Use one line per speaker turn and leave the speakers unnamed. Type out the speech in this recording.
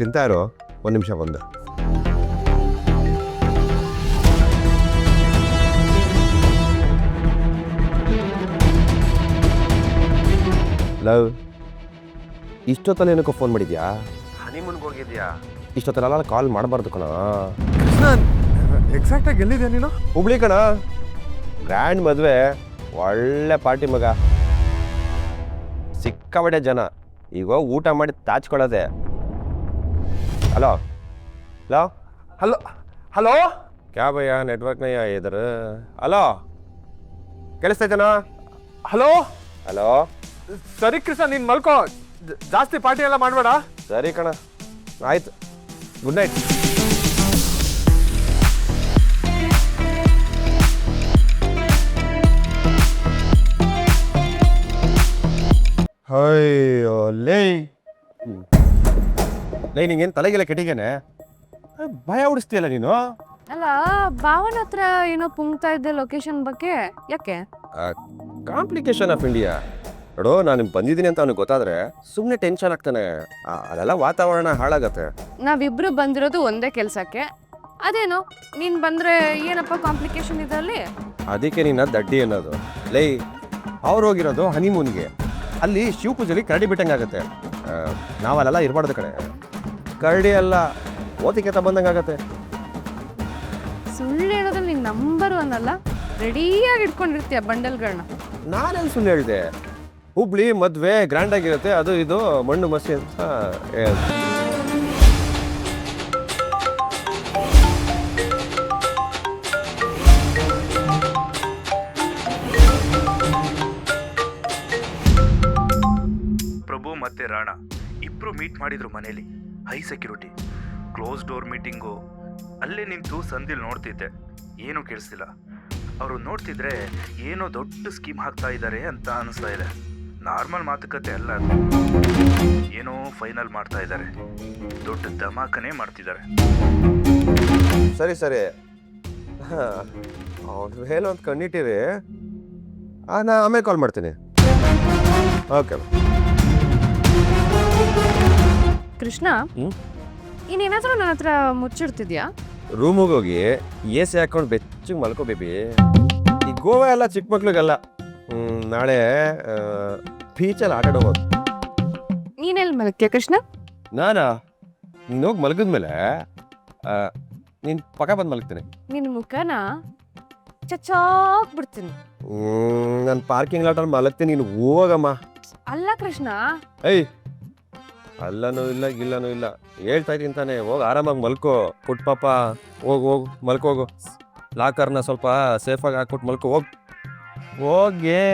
ತಿಂತಾ ಇರೋ, ಒಂದು ನಿಮಿಷ ಬಂದು. ಲವ್, ಇಷ್ಟೊತ್ತಲ್ಲಿ ಏನಕ್ಕೋ ಫೋನ್ ಮಾಡಿದ್ಯಾ? ಹನಿಮೂನ್ಗೆ ಹೋಗಿದ್ಯಾ? ಇಷ್ಟೊತ್ತಲ್ಲ ಕಾಲ್ ಮಾಡಬಾರ್ದು ಕಣ.
ಎಕ್ಸಾಕ್ಟಾಗಿ ಎಲ್ಲಿದೆ ನೀನು?
ಹುಬ್ಳಿ ಕಣ, ಗ್ರ್ಯಾಂಡ್ ಮದುವೆ, ಒಳ್ಳೆ ಪಾರ್ಟಿ ಮಗ, ಸಿಕ್ಕಾಬಡೆ ಜನ. ಈಗ ಊಟ ಮಾಡಿ ತಾಚ್ಕೊಳ್ಳೋದೆ. ಹಲೋ ಹಲೋ
ಹಲೋ ಹಲೋ,
ಕ್ಯಾ ಭಯ್ಯ, ನೆಟ್ವರ್ಕ್ ನಯ್ಯ ಇದ್ರ. ಹಲೋ, ಕೇಳಿಸ್ತೈತೇನೋ?
ಹಲೋ
ಹಲೋ,
ಸರಿ ಕೃಷ್ಣ, ನೀನು ಮಲ್ಕೋ, ಜಾಸ್ತಿ ಪಾರ್ಟಿ ಎಲ್ಲ ಮಾಡಬೇಡ.
ಸರಿ ಕಣ, ಆಯ್ತು, ಗುಡ್ ನೈಟ್. ಅಯ್ಯೋ ಲೇ ಲೈ, ನಿಂಗೇನು ತಲೆಗೆಲ್ಲ ಕೆಟ್ಟಿಗೇನೆ? ಭಯ ಉಡಿಸ್ತೀಯಲ್ಲ ನೀನು.
ಅಲ್ಲ, ಭಾವನ ಹತ್ರ ಏನೋ ಪುಂಗ್ತಾ ಇದ್ದೆ ಲೊಕೇಶನ್ ಬಗ್ಗೆ, ಯಾಕೆ?
Complication of India. ನೋಡು, ನಾನು ಬಂದಿದ್ದೀನಿ ಅಂತ ಅವ್ನಿಗೆ ಗೊತ್ತಾದ್ರೆ ಸುಮ್ಮನೆ ಟೆನ್ಷನ್ ಆಗ್ತಾನೆ. ಅಲ್ಲೆಲ್ಲ ವಾತಾವರಣ ಹಾಳಾಗತ್ತೆ.
ನಾವಿಬ್ರು ಬಂದಿರೋದು ಒಂದೇ ಕೆಲ್ಸಕ್ಕೆ, ಅದೇನೋ ನೀನ್ ಬಂದ್ರೆ ಏನಪ್ಪ ಕಾಂಪ್ಲಿಕೇಶನ್ ಇದೆ ಅಲ್ಲಿ?
ಅದಕ್ಕೆ ನೀನು ದಡ್ಡಿ ಅನ್ನೋದು. ಲೈ, ಅವ್ರು ಹೋಗಿರೋದು ಹನಿಮೂನ್ಗೆ. ಅಲ್ಲಿ ಶಿವ ಪೂಜೆಲಿ ಕರಡಿ ಬಿಟ್ಟಂಗಾಗತ್ತೆ. ನಾವಲ್ಲೆಲ್ಲ ಇರಬಾರ್ದು ಕಡೆ. ಕರಡಿ ಅಲ್ಲ, ಓತಿಕೆ ಬಂದಂಗಾಗತ್ತೆ.
ಸುಳ್ಳು ಹೇಳೋದ್ರಲ್ಲಿ ನೀನ್ ನಂಬರ್ ಒನ್ ಅಲ್ಲ, ರೆಡಿಯಾಗಿ ಇಟ್ಕೊಂಡಿರ್ತೀಯ ಬಂಡಲ್ಗಳನ್ನ.
ನಾನೇನು ಸುಳ್ಳು ಹೇಳಿದೆ? ಹುಬ್ಳಿ ಮದುವೆ ಗ್ರ್ಯಾಂಡ್ ಆಗಿರುತ್ತೆ, ಅದು ಇದು ಮಣ್ಣು ಮಸಿ ಅಂತ ಹೇಳ್ದೆ.
ಪ್ರಭು ಮತ್ತೆ ರಾಣಾ ಇಬ್ರು ಮೀಟ್ ಮಾಡಿದ್ರು ಮನೇಲಿ. High security, close door meeting. ಅಲ್ಲೇ ನಿಂತು ಸಂದಿಲ್ ನೋಡ್ತಿದ್ದೆ, ಏನೂ ಕೇಳಿಸ್ತಿಲ್ಲ. ಅವರು ನೋಡ್ತಿದ್ರೆ ಏನೋ ದೊಡ್ಡ ಸ್ಕೀಮ್ ಹಾಕ್ತಾ ಇದ್ದಾರೆ ಅಂತ ಅನಿಸ್ತಾ ಇದೆ. ನಾರ್ಮಲ್ ಮಾತುಕತೆ ಅಲ್ಲ ಅದು, ಏನೋ ಫೈನಲ್ ಮಾಡ್ತಾ ಇದ್ದಾರೆ. ದೊಡ್ಡ ಧಮಾಕನೇ ಮಾಡ್ತಿದ್ದಾರೆ.
ಸರಿ ಸರಿ, ಅವ್ರ ಮೇಲೆ ಒಂದು ಕಣ್ಣಿಟ್ಟಿರಿ. ನಾ ಆಮೇಲೆ ಕಾಲ್ ಮಾಡ್ತೀನಿ. ಓಕೆ
ಕೃಷ್ಣ, ಇನ್ನೇನಾದ್ರೂ ನನ್ನ ಹತ್ರ ಮುಚ್ಚಿಡ್ತಿದ್ಯಾ?
ರೂಮಿಗೆ ಹೋಗಿ AC ಹಾಕೊಂಡು ಬೆಚ್ಚಗೆ ಮಲ್ಕೋ ಬೇಬಿ. ಈ ಗೋವಾ ಎಲ್ಲ ಚಿಕ್ಕ ಮಕ್ಳಿಗೆಲ್ಲ. ನಾಳೆ ಬೀಚಲ್ಲಿ ಆಟ ಆಡೋದು.
ನೀನೆಲ್ಲಿ ಮಲಗ್ತೀಯ ಕೃಷ್ಣ?
ನೀನು ಹೋಗಿ ಮಲಗಿದ್ಮೇಲೆ ನೀನು ಪಕ್ಕ ಬಂದು ಮಲಗ್ತೀನಿ.
ನಿನ್ನ ಮುಖನ ಚಚಾಕ್ ಬಿಡ್ತೀನಿ.
ನಾನು ಪಾರ್ಕಿಂಗ್ ಲಾಟಲ್ಲಿ ಮಲಗ್ತೀನಿ, ನೀನು ಹೋಗಮ್ಮ.
ಅಲ್ಲ ಕೃಷ್ಣ.
ಏಯ್, ಅಲ್ಲನೂ ಇಲ್ಲ ಗಿಲ್ಲನೂ ಇಲ್ಲ, ಹೇಳ್ತಾ ಇದ್ದೀನಿ ತಾನೆ. ಹೋಗಿ ಆರಾಮಾಗಿ ಮಲ್ಕೋ ಪುಟ್ ಪಾಪ. ಹೋಗು ಮಲ್ಕೋಗು. ಲಾಕರ್ನ ಸ್ವಲ್ಪ ಸೇಫಾಗಿ ಹಾಕ್ಬಿಟ್ಟು ಮಲ್ಕೋ. ಹೋಗೇ.